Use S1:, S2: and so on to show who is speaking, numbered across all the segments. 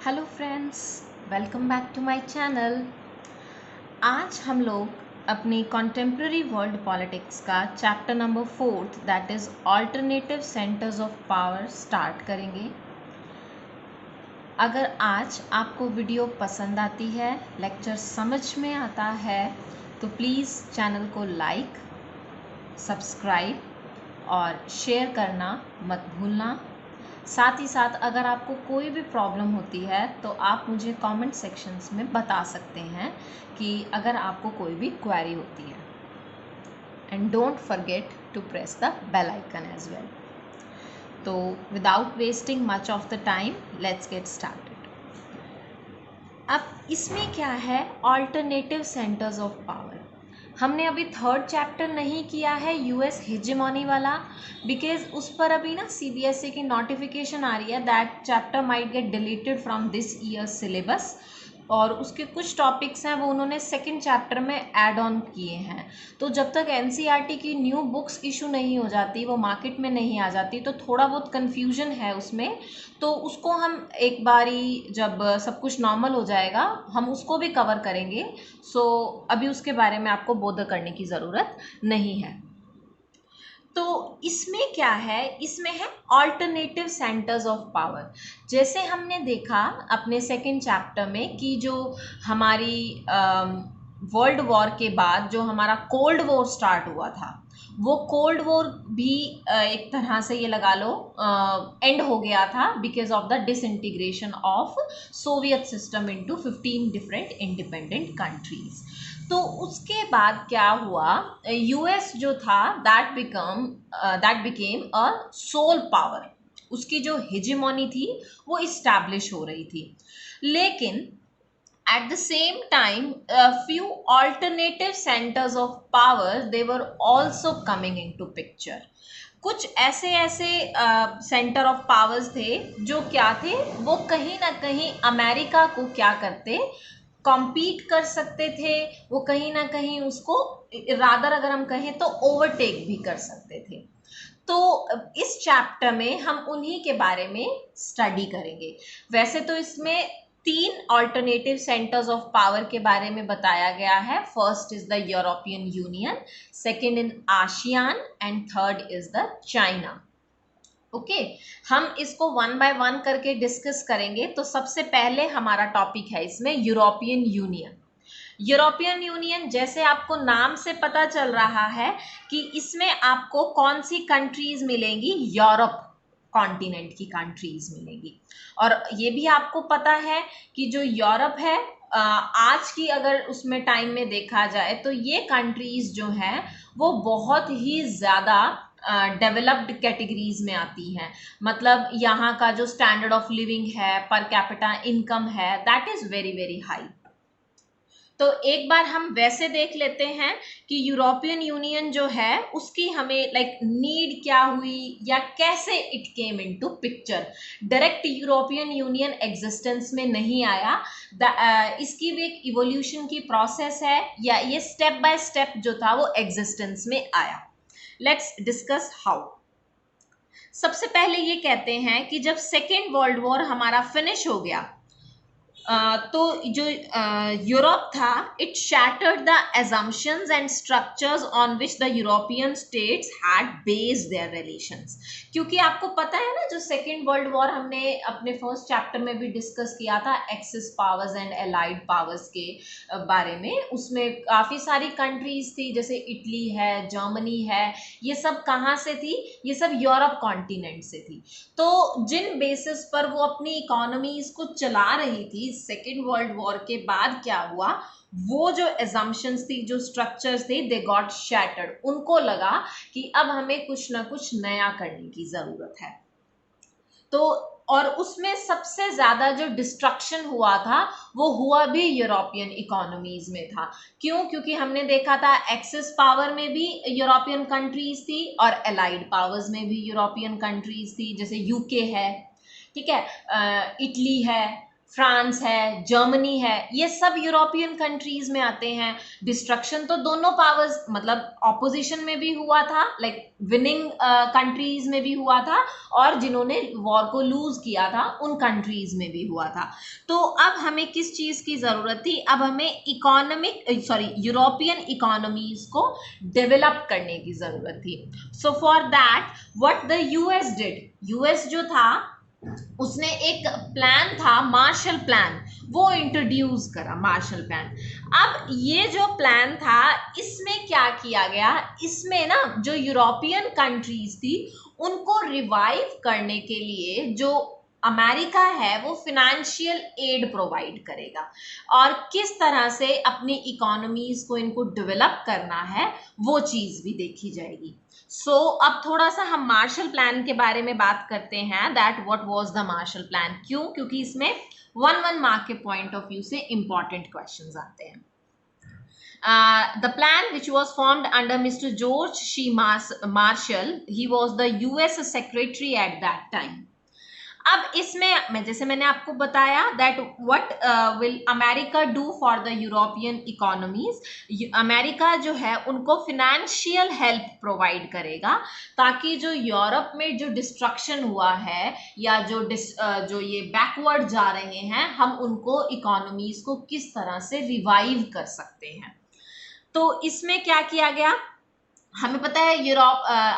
S1: Hello friends, welcome back to my channel. आज हम लोग अपनी कॉन्टेम्प्ररी वर्ल्ड पॉलिटिक्स का chapter number 4 that is alternative centres of power start करेंगे। अगर आज आपको वीडियो पसंद आती है, लेक्चर समझ में आता है, तो प्लीज़ चैनल को लाइक, सब्सक्राइब और शेयर करना मत भूलना। साथ ही साथ अगर आपको कोई भी प्रॉब्लम होती है तो आप मुझे कमेंट सेक्शंस में बता सकते हैं कि अगर आपको कोई भी क्वेरी होती है। And don't forget to press the bell icon as well. तो without wasting much of the time, let's get started. अब इसमें क्या है, ऑल्टरनेटिव सेंटर्स ऑफ पावर। हमने अभी थर्ड चैप्टर नहीं किया है यूएस हेजेमोनी वाला, बिकॉज उस पर अभी ना सीबीएसई की नोटिफिकेशन आ रही है that chapter might get deleted from this year syllabus, और उसके कुछ टॉपिक्स हैं वो उन्होंने सेकंड चैप्टर में ऐड ऑन किए हैं। तो जब तक एनसीईआरटी की न्यू बुक्स इशू नहीं हो जाती, वो मार्केट में नहीं आ जाती, तो थोड़ा बहुत कन्फ्यूजन है उसमें। तो उसको हम एक बारी जब सब कुछ नॉर्मल हो जाएगा हम उसको भी कवर करेंगे। सो अभी उसके बारे में आपको बोध करने की ज़रूरत नहीं है। तो इसमें क्या है, इसमें है ऑल्टरनेटिव सेंटर्स ऑफ पावर। जैसे हमने देखा अपने सेकंड चैप्टर में कि जो हमारी वर्ल्ड वॉर के बाद जो हमारा कोल्ड वॉर स्टार्ट हुआ था, वो कोल्ड वॉर भी एक तरह से ये लगा लो एंड हो गया था because of the disintegration of Soviet system into 15 different independent countries. तो उसके बाद क्या हुआ, यूएस जो था that became a sole power. उसकी जो हेजेमोनी थी वो इस्टेब्लिश हो रही थी, लेकिन at the same time a few alternative centers of power they were also coming into picture। कुछ ऐसे ऐसे सेंटर ऑफ पावर्स थे जो क्या थे, वो कहीं ना कहीं अमेरिका को क्या करते, कॉम्पीट कर सकते थे, वो कहीं ना कहीं उसको रादर अगर हम कहें तो ओवरटेक भी कर सकते थे। तो इस चैप्टर में हम उन्हीं के बारे में स्टडी करेंगे। वैसे तो इसमें 3 ऑल्टरनेटिव सेंटर्स ऑफ पावर के बारे में बताया गया है। First is the European union, second in ASEAN and third is the China. Okay, हम इसको वन बाय वन करके डिस्कस करेंगे। तो सबसे पहले हमारा टॉपिक है इसमें यूरोपियन यूनियन। यूरोपियन यूनियन, जैसे आपको नाम से पता चल रहा है कि इसमें आपको कौन सी कंट्रीज मिलेंगी, यूरोप कॉन्टिनेंट की कंट्रीज मिलेंगी। और ये भी आपको पता है कि जो यूरोप है आज की अगर उसमें टाइम में देखा जाए तो ये कंट्रीज जो हैं वो बहुत ही ज़्यादा डेवलप्ड कैटेगरीज में आती हैं। मतलब यहाँ का जो स्टैंडर्ड ऑफ लिविंग है, पर कैपिटा इनकम है, that is very very high. तो एक बार हम वैसे देख लेते हैं कि यूरोपियन यूनियन जो है उसकी हमें नीड क्या हुई या कैसे it came into picture. Direct European union existence में नहीं आया, इसकी भी एक इवोल्यूशन की प्रोसेस है, या ये स्टेप बाय स्टेप जो था वो एग्जिस्टेंस में आया। Let's discuss how. सबसे पहले ये कहते हैं कि जब सेकेंड वर्ल्ड वॉर हमारा फिनिश हो गया, तो जो यूरोप था, it shattered the assumptions and structures on which the European states had based their relations. क्योंकि आपको पता है ना, जो सेकेंड वर्ल्ड वॉर हमने अपने फर्स्ट चैप्टर में भी डिस्कस किया था axis powers and allied powers के बारे में, उसमें काफ़ी सारी कंट्रीज थी, जैसे इटली है, जर्मनी है, ये सब कहाँ से थी, ये सब यूरोप कॉन्टिनेंट से थी। तो जिन बेसिस पर वो अपनी इकोनॉमीज को चला रही थी सेकेंड वर्ल्ड वॉर के बाद, क्या हुआ, वो जो एजम्पशंस थी, जो स्ट्रक्चर्स थे, दे गॉट शैटर्ड। उनको लगा कि अब हमें कुछ ना कुछ नया करने की जरूरत है। तो और उसमें सबसे ज्यादा जो डिस्ट्रक्शन हुआ था वो हुआ भी यूरोपियन इकोनॉमीज में था। क्यों? क्योंकि हमने देखा था एक्सिस पावर में भी यूरोपियन कंट्रीज थी और एलाइड पावर्स में भी यूरोपियन कंट्रीज थी, जैसे यूके है, ठीक है, इटली है, फ्रांस है, जर्मनी है, ये सब यूरोपियन कंट्रीज में आते हैं। डिस्ट्रक्शन तो दोनों पावर्स, मतलब ऑपोजिशन में भी हुआ था, लाइक विनिंग कंट्रीज में भी हुआ था, और जिन्होंने वॉर को लूज किया था उन कंट्रीज में भी हुआ था। तो अब हमें किस चीज की जरूरत थी? अब हमें यूरोपियन इकोनॉमीज को डेवलप करने की जरूरत थी। So for that what the US did, US जो था उसने एक प्लान था, मार्शल प्लान, वो इंट्रोड्यूस करा, मार्शल प्लान। अब ये जो प्लान था, इसमें क्या किया गया, इसमें ना जो यूरोपियन कंट्रीज थी उनको रिवाइव करने के लिए जो अमेरिका है वो फिनेंशियल एड प्रोवाइड करेगा, और किस तरह से अपनी इकोनॉमीज को इनको डेवलप करना है वो चीज भी देखी जाएगी। अब थोड़ा सा हम मार्शल प्लान के बारे में बात करते हैं, that what was the Marshall plan. क्यों? क्योंकि इसमें 1 मार्क के पॉइंट ऑफ व्यू से इंपॉर्टेंट क्वेश्चंस आते हैं। The plan which was formed under Mr. George C. Marshall, he was the US secretary at that time. अब इसमें जैसे मैंने आपको बताया that what will America do for the European economies, America जो है उनको फिनेंशियल हेल्प प्रोवाइड करेगा, ताकि जो यूरोप में जो डिस्ट्रक्शन हुआ है या जो ये बैकवर्ड जा रहे हैं, हम उनको इकोनॉमीज को किस तरह से रिवाइव कर सकते हैं। तो इसमें क्या किया गया, हमें पता है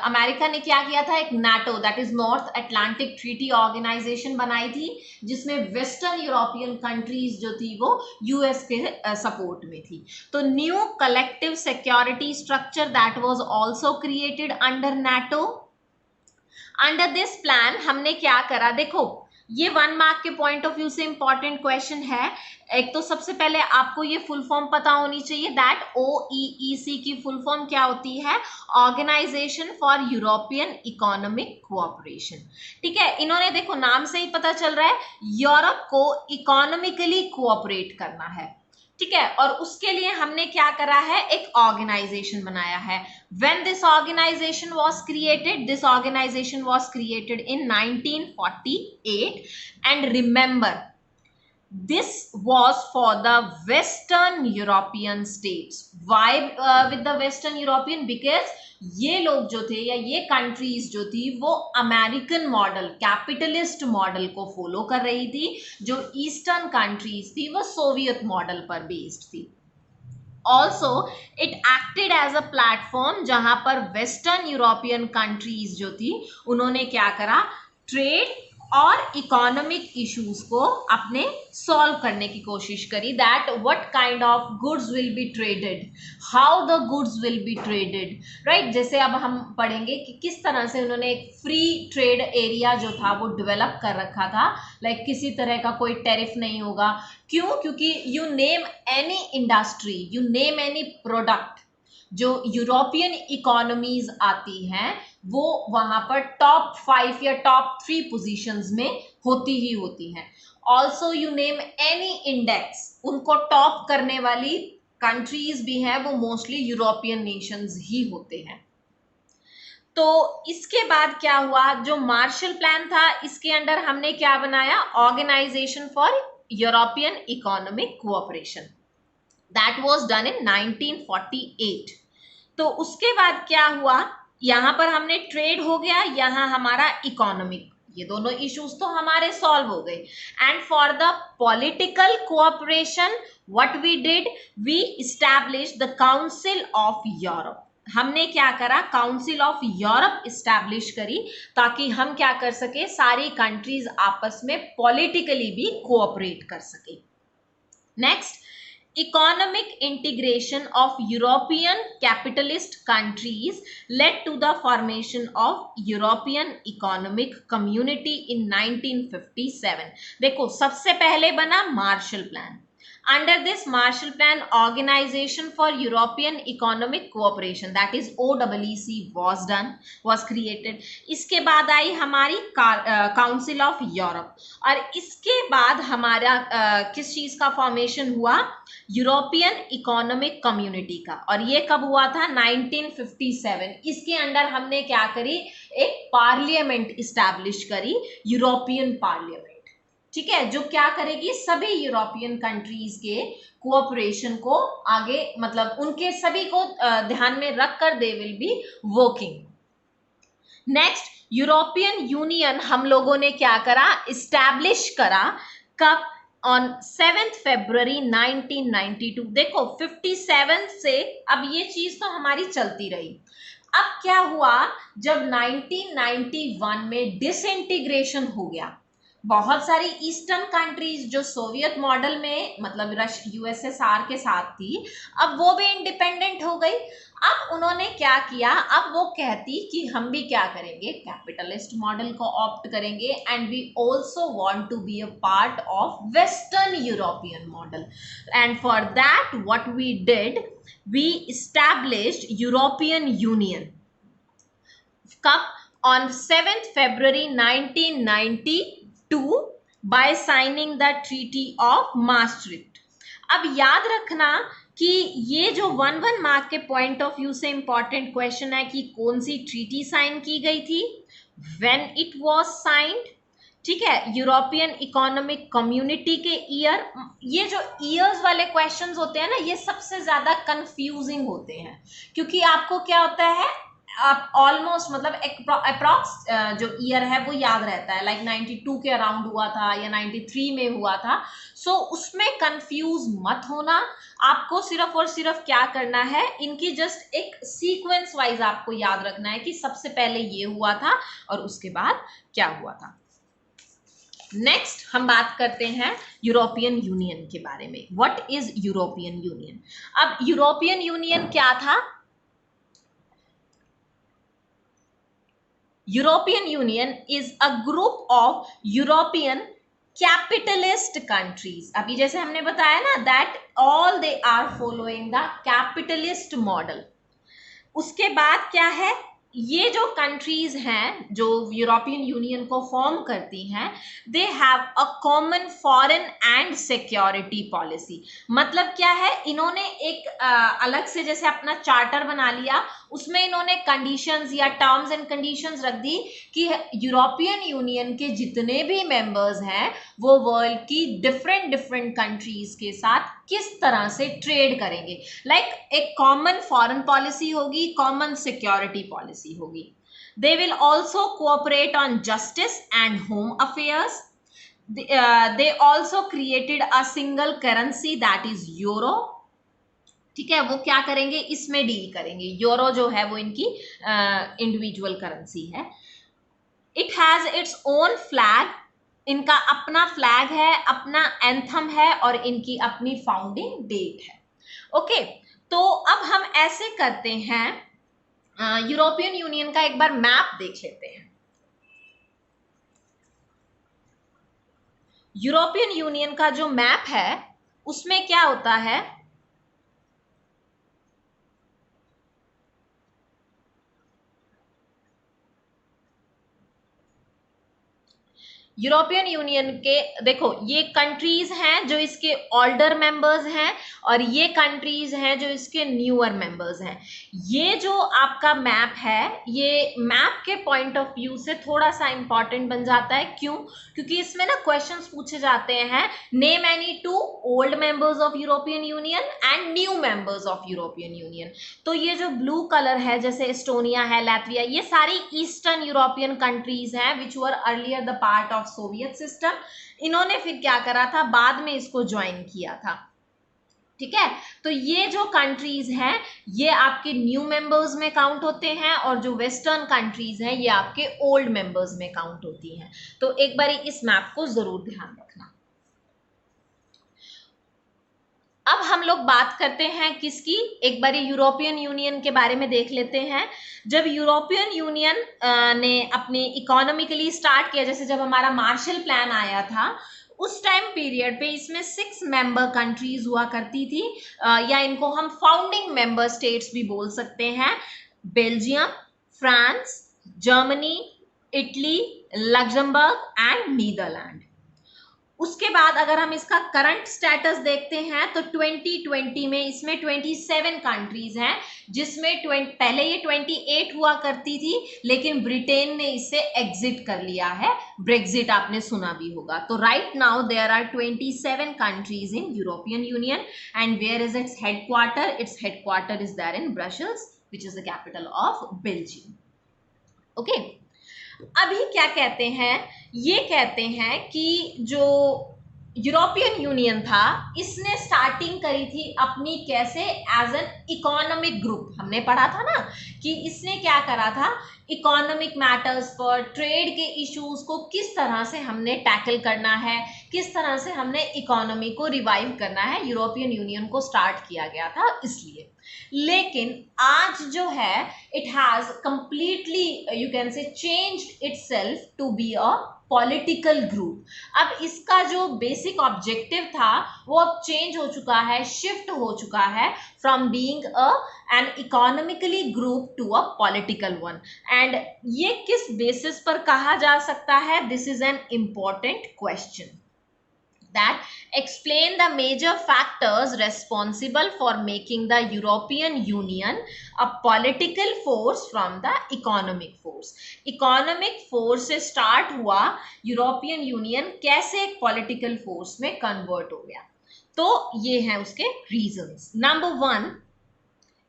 S1: अमेरिका ने क्या किया था, एक NATO, that is North Atlantic Treaty Organization बनाई थी, जिसमें वेस्टर्न यूरोपियन कंट्रीज जो थी वो यूएस के सपोर्ट में थी। तो new collective security structure that was also created under NATO. Under this plan हमने क्या करा, देखो ये 1 मार्क के पॉइंट ऑफ व्यू से इंपॉर्टेंट क्वेश्चन है। एक तो सबसे पहले आपको ये फुल फॉर्म पता होनी चाहिए, दैट OEEC की फुल फॉर्म क्या होती है, Organisation for European Economic Cooperation. ठीक है, इन्होंने देखो नाम से ही पता चल रहा है यूरोप को इकोनॉमिकली कोऑपरेट करना है। ठीक है, और उसके लिए हमने क्या करा है, एक ऑर्गेनाइजेशन बनाया है। When this organization was created, this organization was created in 1948, and remember this was for the Western European states. Why with the Western European? Because ये लोग जो थे या ये कंट्रीज जो थी वो अमेरिकन मॉडल, कैपिटलिस्ट मॉडल को फॉलो कर रही थी। जो ईस्टर्न कंट्रीज थी वो सोवियत मॉडल पर बेस्ड थी। Also it acted as a platform, जहां पर वेस्टर्न यूरोपियन कंट्रीज जो थी उन्होंने क्या करा, ट्रेड और इकोनॉमिक इश्यूज को अपने सॉल्व करने की कोशिश करी, that what kind of goods will be traded, how the goods will be traded, right. जैसे अब हम पढ़ेंगे कि किस तरह से उन्होंने एक फ्री ट्रेड एरिया जो था वो डेवलप कर रखा था, लाइक किसी तरह का कोई टैरिफ नहीं होगा। क्यों? क्योंकि you name any industry, you name any product, जो यूरोपियन इकोनॉमीज आती हैं वो वहां पर टॉप 5 या टॉप 3 पोजीशंस में होती ही होती हैं। Also you name any index, उनको टॉप करने वाली कंट्रीज भी हैं, वो मोस्टली यूरोपियन नेशंस ही होते हैं। तो इसके बाद क्या हुआ, जो मार्शल प्लान था इसके अंडर हमने क्या बनाया, Organisation for European Economic Cooperation, that was done in 1948। तो उसके बाद क्या हुआ, यहां पर हमने ट्रेड हो गया, यहां हमारा इकोनॉमिक, ये दोनों इश्यूज तो हमारे सॉल्व हो गए। And for the political cooperation what we did, we establish the Council of Europe. हमने क्या करा, काउंसिल ऑफ यूरोप इस्टेब्लिश करी, ताकि हम क्या कर सके, सारी कंट्रीज आपस में पॉलिटिकली भी कोऑपरेट कर सके। Next, economic integration of European capitalist countries led to the formation of European Economic Community in 1957। देखो सबसे पहले बना Marshall plan. Under this Marshall Plan, Organization for European Economic Cooperation, that is OEEC, was created। इसके बाद आई हमारी council of Europe, और इसके बाद हमारा किस चीज का फॉर्मेशन हुआ, यूरोपियन इकोनॉमिक कम्युनिटी का। और ये कब हुआ था, 1957। इसके अंडर हमने क्या करी, एक पार्लियामेंट इस्टेब्लिश करी, यूरोपियन पार्लियामेंट। ठीक है, जो क्या करेगी, सभी यूरोपियन कंट्रीज के कोऑपरेशन को आगे, मतलब उनके सभी को ध्यान में रखकर they will be working. Next, European union हम लोगों ने क्या करा, इस्टेब्लिश करा, कब, ऑन 7 फरवरी 1992। देखो 57 से अब ये चीज तो हमारी चलती रही। अब क्या हुआ, जब 1991 में डिसइंटीग्रेशन हो गया, बहुत सारी ईस्टर्न कंट्रीज जो सोवियत मॉडल में, मतलब यूएसएसआर के साथ थी, अब वो भी इंडिपेंडेंट हो गई। अब उन्होंने क्या किया, अब वो कहती कि हम भी क्या करेंगे, कैपिटलिस्ट मॉडल को ऑप्ट करेंगे, and we also want to be a part of western European model, and for that what we did, we established European Union. कब, on 7th February 1992 by signing the Treaty of Maastricht। अब याद रखना कि ये जो 1-1 mark के point of view से important question है कि कौन सी ट्रीटी साइन की गई थी, व्हेन इट वाज साइंड, ठीक है, यूरोपियन इकोनॉमिक कम्युनिटी के ईयर। ये जो ईयर्स वाले क्वेश्चंस होते हैं ना, ये सबसे ज्यादा कंफ्यूजिंग होते हैं, क्योंकि आपको क्या होता है, आप ऑलमोस्ट मतलब अप्रॉक्स जो ईयर है वो याद रहता है, लाइक 92 के अराउंड हुआ था या 93 में हुआ था। सो उसमें कंफ्यूज मत होना, आपको सिर्फ और सिर्फ क्या करना है, इनकी जस्ट एक सीक्वेंस वाइज आपको याद रखना है कि सबसे पहले ये हुआ था और उसके बाद क्या हुआ था। नेक्स्ट हम बात करते हैं यूरोपियन यूनियन के बारे में। What is European union? अब यूरोपियन यूनियन क्या था? European Union is a group of European capitalist countries। अभी जैसे हमने बताया ना, that all they are following the capitalist model। उसके बाद क्या है, ये जो कंट्रीज हैं जो यूरोपियन यूनियन को फॉर्म करती हैं, they have a common foreign and security policy. मतलब क्या है, इन्होंने एक अलग से जैसे अपना चार्टर बना लिया, उसमें इन्होंने कंडीशंस या टर्म्स एंड कंडीशंस रख दी कि यूरोपियन यूनियन के जितने भी मेंबर्स हैं वो वर्ल्ड की डिफरेंट डिफरेंट कंट्रीज के साथ किस तरह से ट्रेड करेंगे। लाइक एक कॉमन फॉरेन पॉलिसी होगी, कॉमन सिक्योरिटी पॉलिसी होगी। They will also cooperate on justice and home affairs. they also created a single currency that is euro। ठीक है, वो क्या करेंगे, इसमें डील करेंगे। यूरो जो है वो इनकी इंडिविजुअल करेंसी है। It has its own flag, इनका अपना फ्लैग है, अपना एंथम है और इनकी अपनी फाउंडिंग डेट है। ओके, तो अब हम ऐसे करते हैं, यूरोपियन यूनियन का एक बार मैप देख लेते हैं। यूरोपियन यूनियन का जो मैप है उसमें क्या होता है, यूरोपियन यूनियन के देखो ये कंट्रीज हैं जो इसके ओल्डर मेंबर्स हैं और ये कंट्रीज हैं जो इसके न्यूअर मेंबर्स हैं। ये जो आपका मैप है, ये मैप के पॉइंट ऑफ व्यू से थोड़ा सा इंपॉर्टेंट बन जाता है। क्यों? क्योंकि इसमें ना क्वेश्चंस पूछे जाते हैं, name any 2 old members of European Union and new members of European union. तो ये जो ब्लू कलर है, जैसे एस्टोनिया है, लैटविया, ये सारी ईस्टर्न यूरोपियन कंट्रीज हैं which were earlier the part of Soviet system. इन्होंने फिर क्या करा था, बाद में इसको ज्वाइन किया था। ठीक है, तो ये जो कंट्रीज हैं ये आपके न्यू मेंबर्स में काउंट होते हैं और जो वेस्टर्न कंट्रीज हैं ये आपके ओल्ड मेंबर्स में काउंट होती हैं। तो एक बार इस मैप को जरूर ध्यान रखना। अब हम लोग बात करते हैं किसकी, एक बार यूरोपियन यूनियन के बारे में देख लेते हैं। जब यूरोपियन यूनियन ने अपने इकोनॉमिकली स्टार्ट किया, जैसे जब हमारा मार्शल प्लान आया था, उस टाइम पीरियड पे इसमें 6 मेंबर कंट्रीज हुआ करती थी, या इनको हम फाउंडिंग मेंबर स्टेट्स भी बोल सकते हैं। Belgium, France, Germany, Italy, Luxembourg and Netherlands. उसके बाद अगर हम इसका करंट स्टेटस देखते हैं तो 2020 में इसमें 27 कंट्रीज हैं, जिसमें पहले ये 28 हुआ करती थी, लेकिन ब्रिटेन ने इसे एग्जिट कर लिया है। ब्रेक्जिट आपने सुना भी होगा। तो right now there are 27 countries in European Union and where is its headquarter? Its headquarter is there in Brussels, which is the capital of Belgium. Okay, अभी क्या कहते हैं, ये कहते हैं कि जो यूरोपियन यूनियन था, इसने स्टार्टिंग करी थी अपनी कैसे? As an economic group. हमने पढ़ा था ना कि इसने क्या करा था, इकोनॉमिक मैटर्स पर, ट्रेड के इश्यूज को किस तरह से हमने टैकल करना है, किस तरह से हमने इकोनॉमी को रिवाइव करना है, यूरोपियन यूनियन को स्टार्ट किया गया था इसलिए। लेकिन आज जो है it has completely you can say changed itself to be a political group. अब इसका जो बेसिक ऑब्जेक्टिव था वो अब चेंज हो चुका है, शिफ्ट हो चुका है from being an economically group to a political one. And ये किस बेसिस पर कहा जा सकता है? This is an important question that explain the major factors responsible for making the European Union a political force from the economic force. Economic force से start हुआ European union कैसे एक पॉलिटिकल फोर्स में कन्वर्ट हो गया? तो ये हैं उसके reasons. Number 1,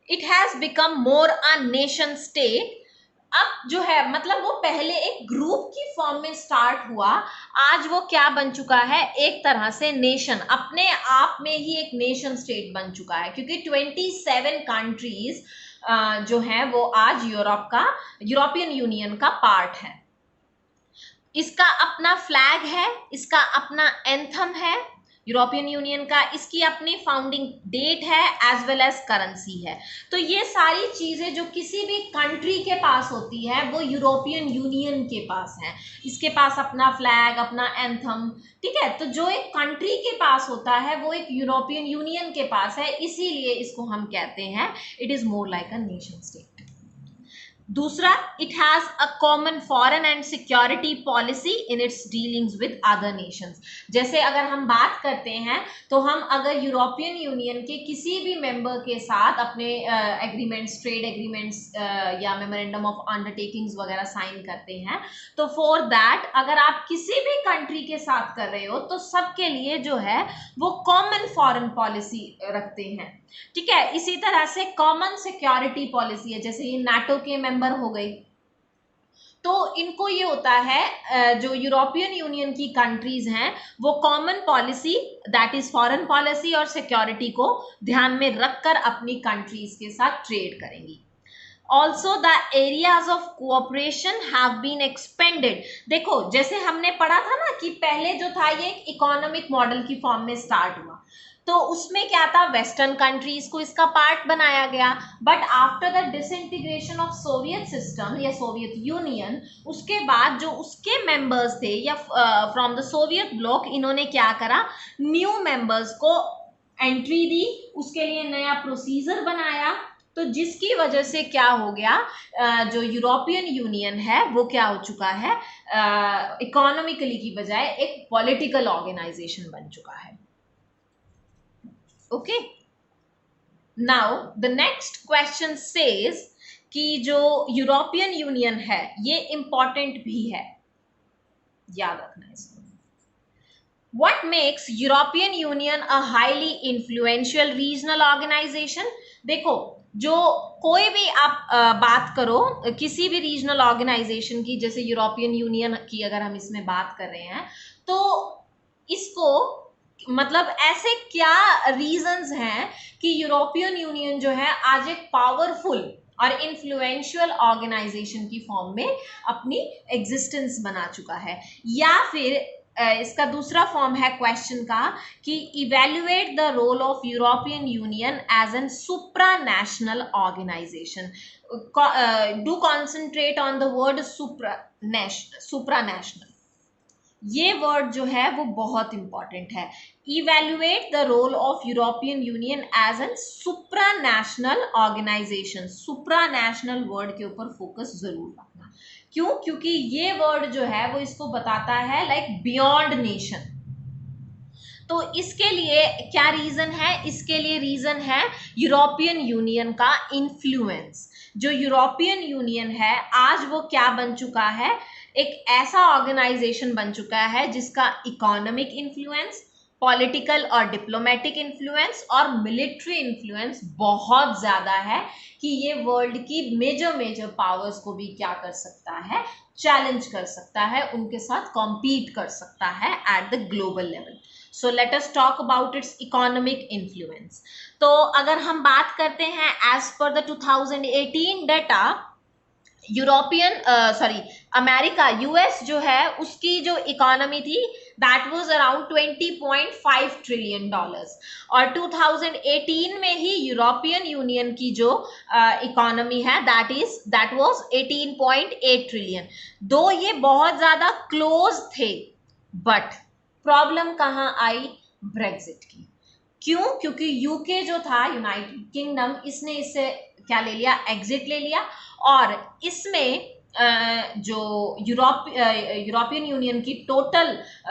S1: it has become more a nation state। अब जो है मतलब वो पहले एक ग्रुप की फॉर्म में स्टार्ट हुआ, आज वो क्या बन चुका है? एक तरह से नेशन, अपने आप में ही एक नेशन स्टेट बन चुका है, क्योंकि 27 कंट्रीज जो है वो आज यूरोपियन यूनियन का पार्ट है। इसका अपना फ्लैग है, इसका अपना एंथम है यूरोपियन यूनियन का, इसकी अपनी फाउंडिंग डेट है एज वेल एज करेंसी है। तो ये सारी चीजें जो किसी भी कंट्री के पास होती है वो यूरोपियन यूनियन के पास है। इसके पास अपना फ्लैग, अपना एंथम, ठीक है। तो जो एक कंट्री के पास होता है वो एक यूरोपियन यूनियन के पास है, इसीलिए इसको हम कहते हैं it is more like a nation state. दूसरा, it has a common foreign and security policy in its dealings with other nations. जैसे अगर हम बात करते हैं तो हम अगर यूरोपियन यूनियन के किसी भी मेंबर के साथ अपने एग्रीमेंट्स, ट्रेड एग्रीमेंट्स या मेमोरेंडम ऑफ अंडरटेकिंग्स वगैरह साइन करते हैं, तो फॉर दैट अगर आप किसी भी कंट्री के साथ कर रहे हो तो सबके लिए जो है वो कॉमन फॉरेन पॉलिसी रखते हैं, ठीक है। इसी तरह से कॉमन सिक्योरिटी पॉलिसी है, जैसे ये नाटो के मेंबर हो गई, तो इनको ये होता है जो यूरोपियन यूनियन की कंट्रीज हैं वो common policy, that is foreign policy और सिक्योरिटी को ध्यान में रखकर अपनी कंट्रीज के साथ ट्रेड करेंगी। Also the areas of cooperation have been expanded। देखो जैसे हमने पढ़ा था ना कि पहले जो था ये एक इकोनॉमिक मॉडल की फॉर्म में स्टार्ट हुआ, तो उसमें क्या था, वेस्टर्न कंट्रीज को इसका पार्ट बनाया गया। But after the disintegration of Soviet system या सोवियत यूनियन, उसके बाद जो उसके मेंबर्स थे या फ्रॉम द सोवियत ब्लॉक, इन्होंने क्या करा, न्यू मेंबर्स को एंट्री दी, उसके लिए नया प्रोसीजर बनाया। तो जिसकी वजह से क्या हो गया, जो यूरोपियन यूनियन है वो क्या हो चुका है, इकोनॉमिकली की बजाय एक पॉलिटिकल ऑर्गेनाइजेशन बन चुका है। Okay, now the next question says कि जो यूरोपियन यूनियन है ये इंपॉर्टेंट भी है, याद रखना इसको। What makes European Union a highly influential regional organization? देखो जो कोई भी आप बात करो किसी भी रीजनल ऑर्गेनाइजेशन की, जैसे यूरोपियन यूनियन की अगर हम इसमें बात कर रहे हैं, तो इसको मतलब ऐसे क्या रीजंस हैं कि यूरोपियन यूनियन जो है आज एक पावरफुल और इन्फ्लुएंशियल ऑर्गेनाइजेशन की फॉर्म में अपनी एग्जिस्टेंस बना चुका है। या फिर इसका दूसरा फॉर्म है क्वेश्चन का कि evaluate the role of European Union as an supranational organisation. Do concentrate on the word supranational. ये वर्ड जो है वो बहुत इंपॉर्टेंट है। Evaluate the role of European Union as an supranational organisation. Supranational word के ऊपर focus जरूर रखना। क्यों? क्योंकि ये वर्ड जो है वो इसको बताता है लाइक बियॉन्ड नेशन, तो इसके लिए क्या रीजन है? इसके लिए रीजन है यूरोपियन यूनियन का इन्फ्लुएंस। जो यूरोपियन यूनियन है आज वो क्या बन चुका है? एक ऐसा ऑर्गेनाइजेशन बन चुका है जिसका इकोनॉमिक इन्फ्लुएंस, पॉलिटिकल और डिप्लोमेटिक इन्फ्लुएंस और मिलिट्री इन्फ्लुएंस बहुत ज्यादा है कि ये वर्ल्ड की मेजर पावर्स को भी क्या कर सकता है? चैलेंज कर सकता है, उनके साथ कॉम्पीट कर सकता है at the global level. So let us talk about it's economic influence. तो अगर हम बात करते हैं as per the 2018 data, America, US जो है उसकी जो इकोनॉमी थी that was around 20.5 trillion dollars, और 2018 में ही यूरोपियन यूनियन की जो इकोनॉमी है दैट वाज 18.8 ट्रिलियन। दो ये बहुत ज्यादा क्लोज थे, बट प्रॉब्लम कहाँ आई? ब्रेग्जिट की। क्यों? क्योंकि यूके जो था, यूनाइटेड किंगडम, इसने इससे क्या ले लिया? एग्जिट ले लिया। और इसमें जो यूरोपियन यूनियन की टोटल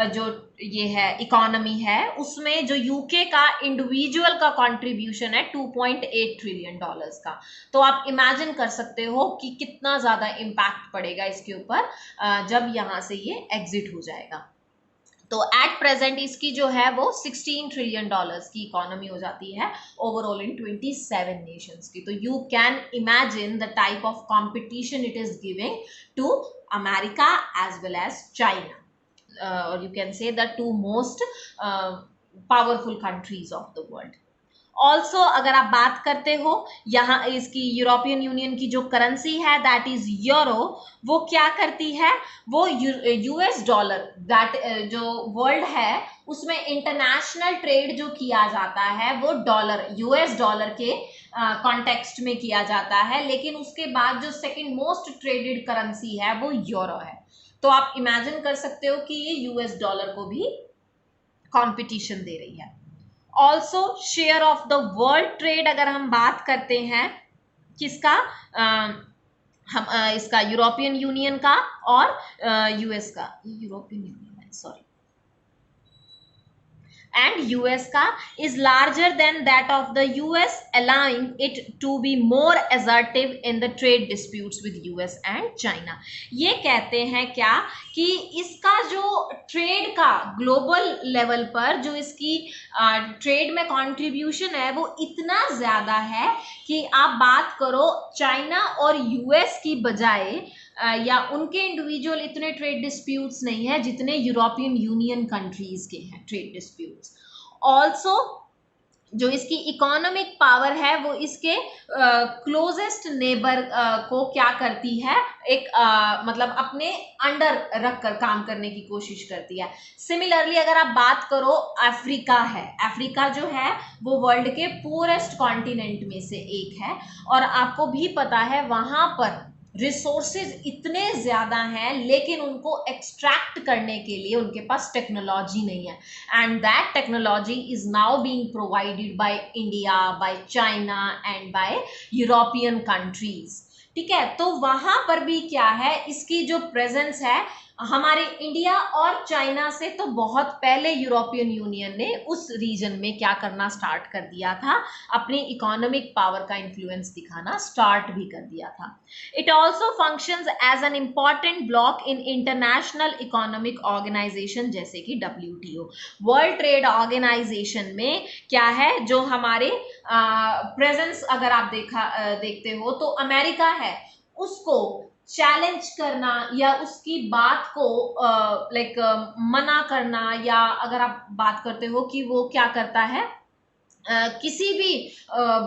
S1: जो ये है इकोनॉमी है उसमें जो यूके का इंडिविजुअल का कंट्रीब्यूशन है 2.8 ट्रिलियन डॉलर्स का। तो आप इमेजिन कर सकते हो कि कितना ज्यादा इम्पैक्ट पड़ेगा इसके ऊपर जब यहाँ से ये एग्जिट हो जाएगा। तो एट प्रेजेंट इसकी जो है वो 16 ट्रिलियन डॉलर्स की इकोनॉमी हो जाती है ओवरऑल इन 27 नेशंस की। तो you can imagine the type of competition it is giving to America as well as China, और you can say the two most powerful countries of the world. Also अगर आप बात करते हो यहाँ इसकी यूरोपियन यूनियन की जो करेंसी है दैट इज यूरो, वो क्या करती है? वो यूएस डॉलर, दैट जो वर्ल्ड है उसमें इंटरनेशनल ट्रेड जो किया जाता है वो डॉलर, यूएस डॉलर के कॉन्टेक्स्ट में किया जाता है, लेकिन उसके बाद जो सेकंड मोस्ट ट्रेडेड करेंसी है वो यूरो है। तो आप इमेजिन कर सकते हो कि ये यूएस डॉलर को भी कंपटीशन दे रही है। Also share of the world trade अगर हम बात करते हैं किसका, हम इसका यूरोपियन यूनियन का और यूएस का, यूरोपियन यूनियन है सॉरी, and US का is larger than that of the US, allowing it to be more assertive in the trade disputes with US and China। ये कहते हैं क्या कि इसका जो ट्रेड का ग्लोबल लेवल पर जो इसकी ट्रेड में कंट्रीब्यूशन है वो इतना ज्यादा है कि आप बात करो चाइना और यूएस की बजाय या उनके इंडिविजुअल इतने ट्रेड डिस्प्यूट्स नहीं है जितने यूरोपियन यूनियन कंट्रीज के हैं ट्रेड डिस्प्यूट्स। ऑल्सो जो इसकी इकोनॉमिक पावर है वो इसके क्लोजेस्ट नेबर को क्या करती है? एक मतलब अपने अंडर रखकर काम करने की कोशिश करती है। सिमिलरली अगर आप बात करो अफ्रीका है, अफ्रीका जो है वो वर्ल्ड के पूरेस्ट कॉन्टिनेंट में से एक है, और आपको भी पता है वहां पर रिसोर्सेज इतने ज्यादा हैं लेकिन उनको एक्सट्रैक्ट करने के लिए उनके पास टेक्नोलॉजी नहीं है, and that technology is now being provided by India, by China and bye European countries. ठीक है, तो वहां पर भी क्या है, इसकी जो प्रेजेंस है हमारे इंडिया और चाइना से तो बहुत पहले यूरोपियन यूनियन ने उस रीजन में क्या करना स्टार्ट कर दिया था, अपनी इकोनॉमिक पावर का इन्फ्लुएंस दिखाना स्टार्ट भी कर दिया था। It also functions as an important bloc in international economic organisation जैसे कि WTO, वर्ल्ड ट्रेड ऑर्गेनाइजेशन में क्या है जो हमारे प्रेजेंस अगर आप देखते हो तो अमेरिका है, उसको चैलेंज करना या उसकी बात को मना करना, या अगर आप बात करते हो कि वो क्या करता है किसी भी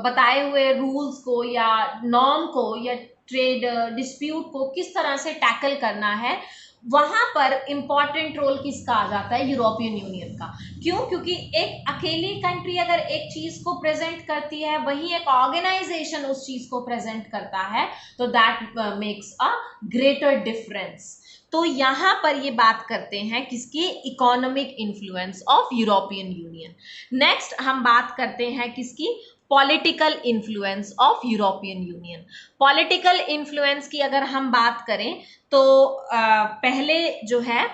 S1: बताए हुए रूल्स को या नॉर्म को या ट्रेड डिस्प्यूट को किस तरह से टैकल करना है, वहां पर इंपॉर्टेंट रोल किसका आ जाता है? यूरोपियन यूनियन का। क्यों? क्योंकि एक अकेली कंट्री अगर एक चीज को प्रेजेंट करती है, वही एक ऑर्गेनाइजेशन उस चीज को प्रेजेंट करता है, तो that makes a greater difference. तो यहाँ पर ये बात करते हैं किसकी? Economic influence of European union. Next हम बात करते हैं किसकी? Political influence of European union. Political influence की अगर हम बात करें तो पहले जो है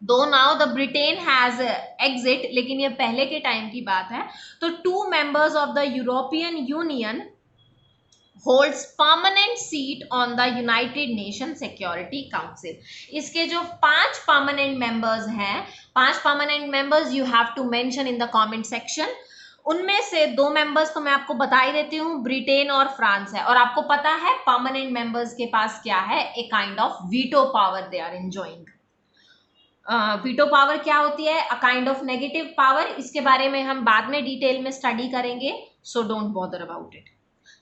S1: दो now the Britain has exit, लेकिन ये पहले के टाइम की बात है। तो 2 members of the European Union holds permanent seat on the United Nation Security Council. इसके जो 5 परमानेंट मेंबर्स हैं, 5 permanent members you have to mention in the comment section. उनमें से 2 मेंबर्स तो मैं आपको बता ही देती हूँ, ब्रिटेन और फ्रांस है। और आपको पता है परमानेंट मेंबर्स के पास क्या है, a kind of veto power they are enjoying. Veto power क्या होती है, a kind of negative power. इसके बारे में हम बाद में डिटेल में स्टडी करेंगे, so don't bother about it.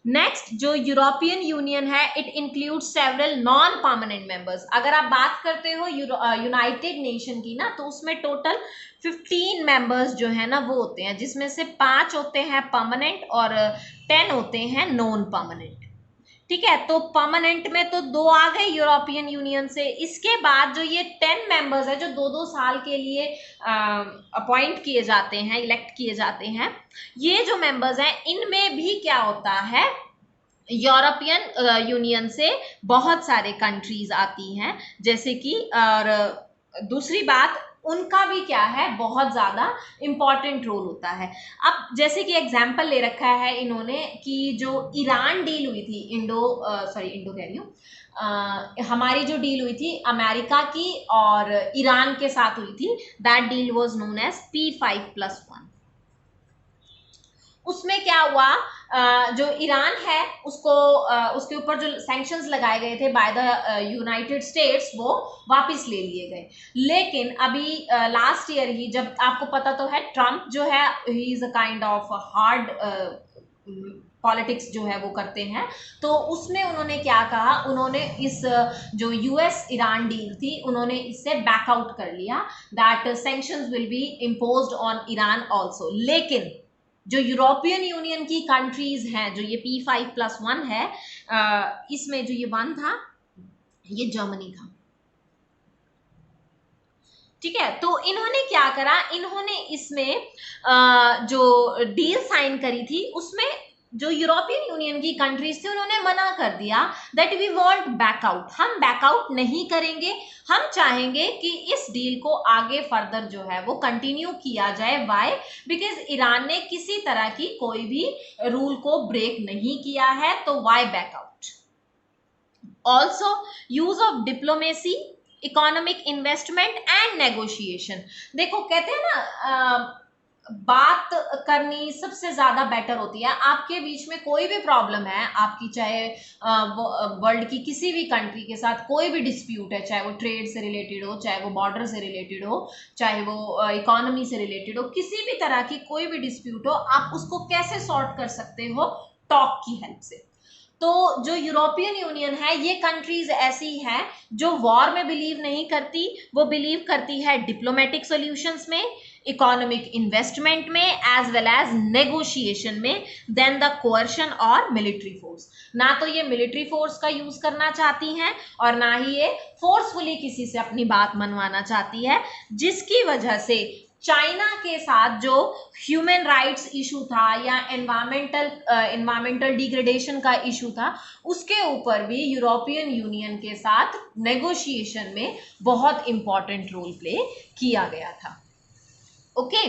S1: Next जो यूरोपियन यूनियन है, it include several non permanent members. अगर आप बात करते हो यूनाइटेड नेशन की ना, तो उसमें टोटल 15 मेंबर्स जो है ना वो होते हैं, जिसमें से 5 होते हैं परमानेंट और 10 होते हैं नॉन परमानेंट। ठीक है, तो परमानेंट में तो 2 आ गए यूरोपियन यूनियन से। इसके बाद जो ये 10 मेंबर्स है जो 2-2 साल के लिए अपॉइंट किए जाते हैं, इलेक्ट किए जाते हैं, ये जो मेंबर्स हैं इनमें भी क्या होता है, यूरोपियन यूनियन से बहुत सारे कंट्रीज आती हैं, जैसे कि और दूसरी बात उनका भी क्या है, बहुत ज्यादा इंपॉर्टेंट रोल होता है। अब जैसे कि एग्जाम्पल ले रखा है इन्होंने कि जो ईरान डील हुई थी, इंडो कह रही हूँ, हमारी जो डील हुई थी अमेरिका की और ईरान के साथ हुई थी, that deal was known as P5+1। उसमें क्या हुआ, जो ईरान है उसको उसके ऊपर जो सैंक्शंस लगाए गए थे बाय द यूनाइटेड स्टेट्स वो वापस ले लिए गए। लेकिन अभी लास्ट ईयर ही, जब आपको पता तो है ट्रम्प जो है he is a kind of hard politics जो है वो करते हैं, तो उसमें उन्होंने क्या कहा, उन्होंने इस जो यूएस ईरान डील थी उन्होंने इससे बैकआउट कर लिया, that sanctions will be imposed on Iran also. लेकिन जो यूरोपियन यूनियन की कंट्रीज हैं, जो ये P5+1 है, इसमें जो ये 1 था ये जर्मनी था। ठीक है, तो इन्होंने क्या करा, इन्होंने इसमें जो डील साइन करी थी उसमें जो यूरोपियन यूनियन की कंट्रीज थी उन्होंने मना कर दिया दैट वी वांट बैकआउट, हम बैकआउट नहीं करेंगे, हम चाहेंगे कि इस डील को आगे फर्दर जो है वो कंटिन्यू किया जाए। वाई? बिकॉज ईरान ने किसी तरह की कोई भी रूल को ब्रेक नहीं किया है, तो why back out. Also use of diplomacy, economic investment and negotiation. देखो कहते हैं ना बात करनी सबसे ज्यादा बेटर होती है। आपके बीच में कोई भी प्रॉब्लम है, आपकी चाहे वर्ल्ड की किसी भी कंट्री के साथ कोई भी डिस्प्यूट है, चाहे वो ट्रेड से रिलेटेड हो, चाहे वो बॉर्डर से रिलेटेड हो, चाहे वो इकोनॉमी से रिलेटेड हो, किसी भी तरह की कोई भी डिस्प्यूट हो, आप उसको कैसे सॉर्ट कर सकते हो, टॉक की हेल्प से। तो जो यूरोपियन यूनियन है, ये कंट्रीज ऐसी हैं जो वॉर में बिलीव नहीं करती, वो बिलीव करती है डिप्लोमेटिक सॉल्यूशंस में, इकोनॉमिक इन्वेस्टमेंट में, एज वेल एज नेगोशिएशन में, देन द कोअर्शन और मिलिट्री फोर्स। ना तो ये मिलिट्री फोर्स का यूज करना चाहती हैं और ना ही ये फोर्सफुली किसी से अपनी बात मनवाना चाहती है, जिसकी वजह से चाइना के साथ जो ह्यूमन राइट्स इशू था या एनवायरमेंटल डिग्रेडेशन का इशू था, उसके ऊपर भी यूरोपियन यूनियन के साथ नेगोशिएशन में बहुत इंपॉर्टेंट रोल प्ले किया गया था। ओके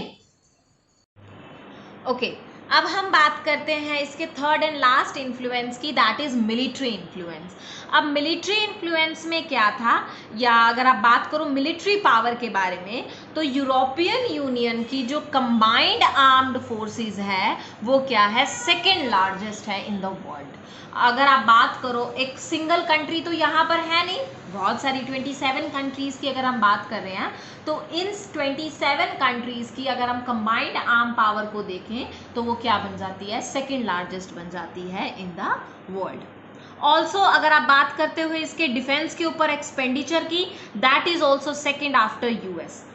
S1: ओके, अब हम बात करते हैं इसके थर्ड एंड लास्ट इन्फ्लुएंस की, दैट इज मिलिट्री इन्फ्लुएंस। अब मिलिट्री इन्फ्लुएंस में क्या था, या अगर आप बात करो मिलिट्री पावर के बारे में, तो यूरोपियन यूनियन की जो कंबाइंड आर्म्ड फोर्सेस है वो क्या है, सेकेंड लार्जेस्ट है इन द वर्ल्ड। अगर आप बात करो एक सिंगल कंट्री तो यहाँ पर है नहीं, बहुत सारी 27 कंट्रीज की अगर हम बात कर रहे हैं, तो इन 27 कंट्रीज की अगर हम कंबाइंड आर्म पावर को देखें तो वो क्या बन जाती है, सेकेंड लार्जेस्ट बन जाती है इन द वर्ल्ड। ऑल्सो अगर आप बात करते हुए इसके डिफेंस के ऊपर एक्सपेंडिचर की, that is also second after US.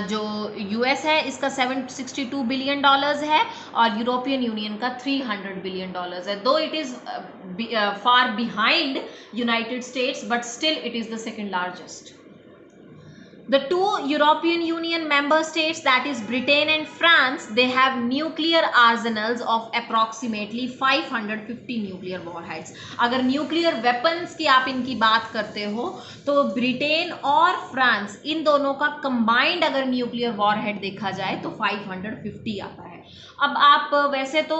S1: जो यूएस है इसका $762 बिलियन है और यूरोपियन यूनियन का $300 बिलियन है। Though it is far behind United states, but still it is the second largest. The two European Union member states, that is Britain and France, they have nuclear arsenals of approximately 550 nuclear warheads. अगर nuclear weapons की आप इनकी बात करते हो तो Britain और France in दोनों का कंबाइंड अगर न्यूक्लियर वॉरहेड देखा जाए तो 550 आता है। अब आप वैसे तो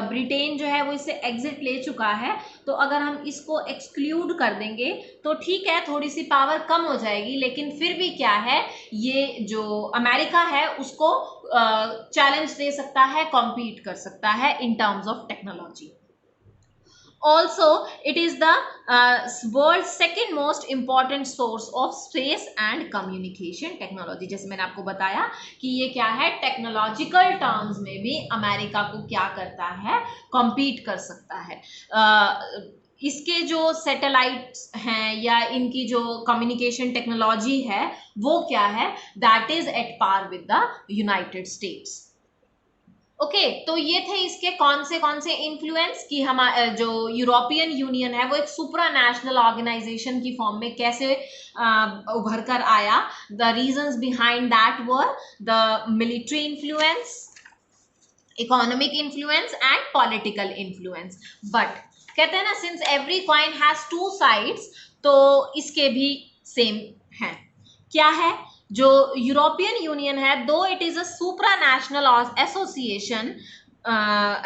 S1: ब्रिटेन जो है वो इससे एग्जिट ले चुका है, तो अगर हम इसको एक्सक्लूड कर देंगे तो ठीक है, थोड़ी सी पावर कम हो जाएगी, लेकिन फिर भी क्या है, ये जो अमेरिका है उसको चैलेंज दे सकता है, कॉम्पीट कर सकता है in terms of technology. Also, it is the world's second most important source of space and communication technology। जैसे मैंने आपको बताया कि ये क्या है, टेक्नोलॉजिकल टर्म्स में भी अमेरिका को क्या करता है, कॉम्पीट कर सकता है। इसके जो सैटेलाइट्स हैं या इनकी जो कम्युनिकेशन टेक्नोलॉजी है वो क्या है, that is at par with the United States. Okay, तो ये थे इसके कौन से इन्फ्लुएंस कि हम जो यूरोपियन यूनियन है वो एक सुप्रा नेशनल ऑर्गेनाइजेशन की फॉर्म में कैसे उभर कर आया। The reasons behind that were the military influence, economic influence and political influence. But कहते हैं ना, since every coin has two sides, तो इसके भी सेम है। क्या है, जो यूरोपियन यूनियन है, though it is a supranational association,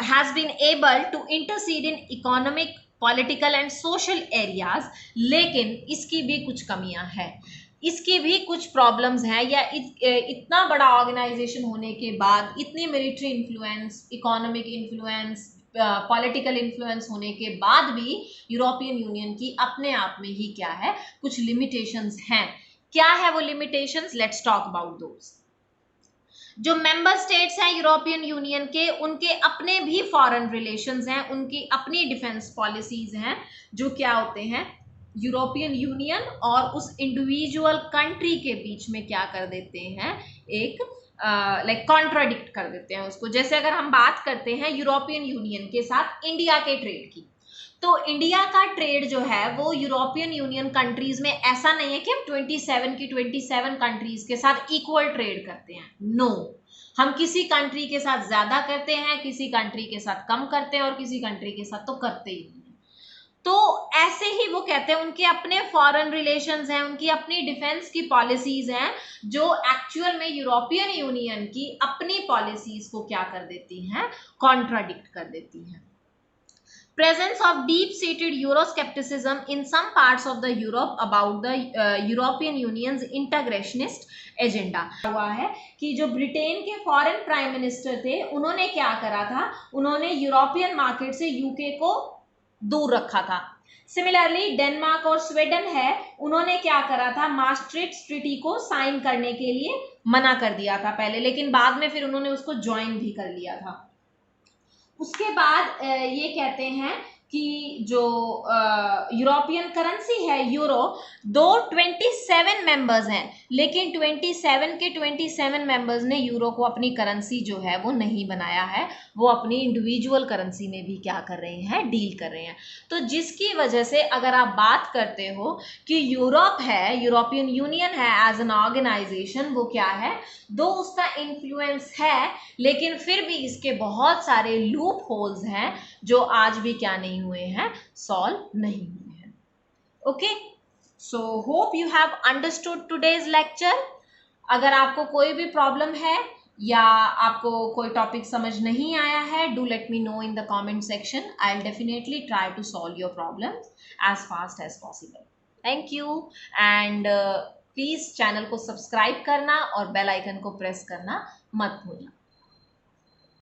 S1: has been able to intercede in economic, political and social areas, लेकिन इसकी भी कुछ कमियां हैं, इसकी भी कुछ प्रॉब्लम्स हैं, या इतना बड़ा ऑर्गेनाइजेशन होने के बाद इतनी military influence, economic influence, political influence होने के बाद भी यूरोपियन यूनियन की अपने आप में ही क्या है, कुछ लिमिटेशंस हैं। क्या है वो limitations, let's talk about those. जो मेंबर स्टेट्स हैं यूरोपियन यूनियन के, उनके अपने भी फॉरेन रिलेशंस हैं, उनकी अपनी डिफेंस पॉलिसीज हैं, जो क्या होते हैं, यूरोपियन यूनियन और उस इंडिविजुअल कंट्री के बीच में क्या कर देते हैं, एक लाइक कॉन्ट्राडिक्ट कर देते हैं उसको। जैसे अगर हम बात करते हैं यूरोपियन यूनियन के साथ इंडिया के ट्रेड की, तो इंडिया का ट्रेड जो है वो यूरोपियन यूनियन कंट्रीज में ऐसा नहीं है कि हम 27 कंट्रीज के साथ इक्वल ट्रेड करते हैं। नो, हम किसी कंट्री के साथ ज्यादा करते हैं, किसी कंट्री के साथ कम करते हैं और किसी कंट्री के साथ तो करते ही नहीं। तो ऐसे ही वो कहते हैं उनके अपने फॉरेन रिलेशंस हैं, उनकी अपनी डिफेंस की पॉलिसीज हैं, जो एक्चुअल में यूरोपियन यूनियन की अपनी पॉलिसीज को क्या कर देती हैं, कॉन्ट्राडिक्ट कर देती हैं। Presence of deep-seated Euroscepticism in some parts of the Europe about the European Union's integrationist agenda। हुआ है कि जो ब्रिटेन के फॉरेन प्राइम मिनिस्टर थे, उन्होंने क्या करा था, उन्होंने यूरोपियन मार्केट से यूके को दूर रखा था। सिमिलरली डेनमार्क और स्वीडन है, उन्होंने क्या करा था, maastricht ट्रीटी को साइन करने के लिए मना कर दिया था पहले, लेकिन बाद में फिर उन्होंने उसको ज्वाइन भी कर लिया था। उसके बाद ये कहते हैं कि जो यूरोपियन करेंसी है यूरो, दो 27 मेंबर्स हैं, लेकिन 27 के 27 मेंबर्स ने यूरो को अपनी करेंसी जो है वो नहीं बनाया है, वो अपनी इंडिविजुअल करेंसी में भी क्या कर रहे हैं, डील कर रहे हैं। तो जिसकी वजह से अगर आप बात करते हो कि यूरोप है, यूरोपियन यूनियन है एज एन ऑर्गेनाइजेशन, वो क्या है, दो उसका इन्फ्लुएंस है, लेकिन फिर भी इसके बहुत सारे लूप होल्स हैं जो आज भी क्या नहीं हुए हैं, सॉल्व नहीं हुए हैं। Okay, so hope you have understood today's lecture. अगर आपको कोई भी प्रॉब्लम है या आपको कोई टॉपिक समझ नहीं आया है, do let me know in the comment section. I will definitely try to solve your problems as fast as possible. Thank you, and please channel को सब्सक्राइब करना और बेल आइकन को प्रेस करना मत भूलना।